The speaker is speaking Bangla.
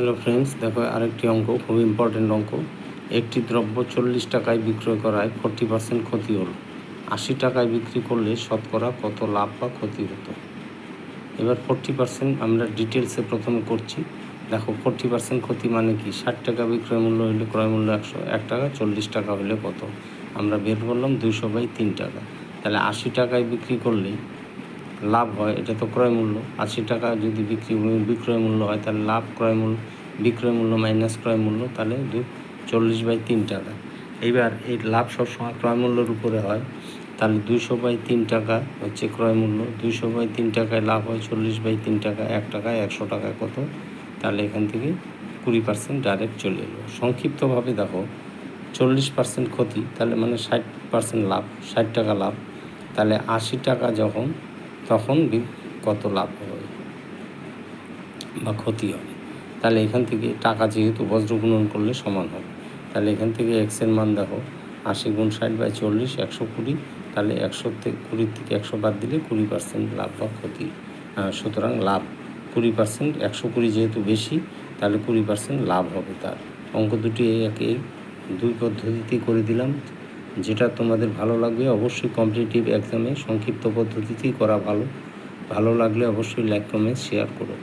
হ্যালো ফ্রেন্ডস, দেখো আরেকটি অঙ্ক, খুব ইম্পর্টেন্ট অঙ্ক। একটি দ্রব্য 40 টাকায় বিক্রয় করায় 40% ক্ষতি হলো। 80 টাকায় বিক্রি করলে শতকরা কত লাভ বা ক্ষতি হতো? এবার 40% আমরা ডিটেলসে প্রথমে করছি। দেখো 40% ক্ষতি মানে কি? 60 টাকা বিক্রয় মূল্য হলে ক্রয় মূল্য 1 টাকা, 40 টাকা হলে কত? আমরা বের করলাম 200/3 টাকা। তাহলে 80 টাকায় বিক্রি করলে লাভ হয়, এটা তো ক্রয় মূল্য। 80 টাকা যদি বিক্রয় মূল্য হয়, তাহলে লাভ বিক্রয় মূল্য মাইনাস ক্রয় মূল্য, তাহলে 40/3 টাকা। এইবার এই লাভ সবসময় ক্রয় মূল্যের উপরে হয়, তাহলে 200/3 টাকা হচ্ছে ক্রয় মূল্য। 200/3 টাকায় লাভ হয় 40/3 টাকা, 1 টাকায় 100 টাকায় কত? তাহলে এখান থেকে 20% ডাইরেক্ট চলে এলো। সংক্ষিপ্তভাবে দেখো, 40% ক্ষতি, তাহলে মানে 60% লাভ, 60 টাকা লাভ। তাহলে 80 টাকা তখন কত লাভ হবে বা ক্ষতি হবে? তাহলে এখান থেকে টাকা যেহেতু বজ্র গুণন করলে সমান হবে, তাহলে এখান থেকে এক্সের মান দেখো, 80 × 60/40, 120। তাহলে 120 থেকে 100 বাদ দিলে 20% লাভ বা ক্ষতি। সুতরাং লাভ 20%, 120 যেহেতু বেশি, তাহলে 20% লাভ হবে তার। অঙ্ক দুটি দুই পদ্ধতিতেই করে দিলাম। যেটা তোমাদের ভালো লাগবে, অবশ্যই কম্পিটিটিভ এক্সামে সংক্ষিপ্ত পদ্ধতিতেই করা ভালো লাগলে অবশ্যই লাইক, কমেন্ট, শেয়ার করো।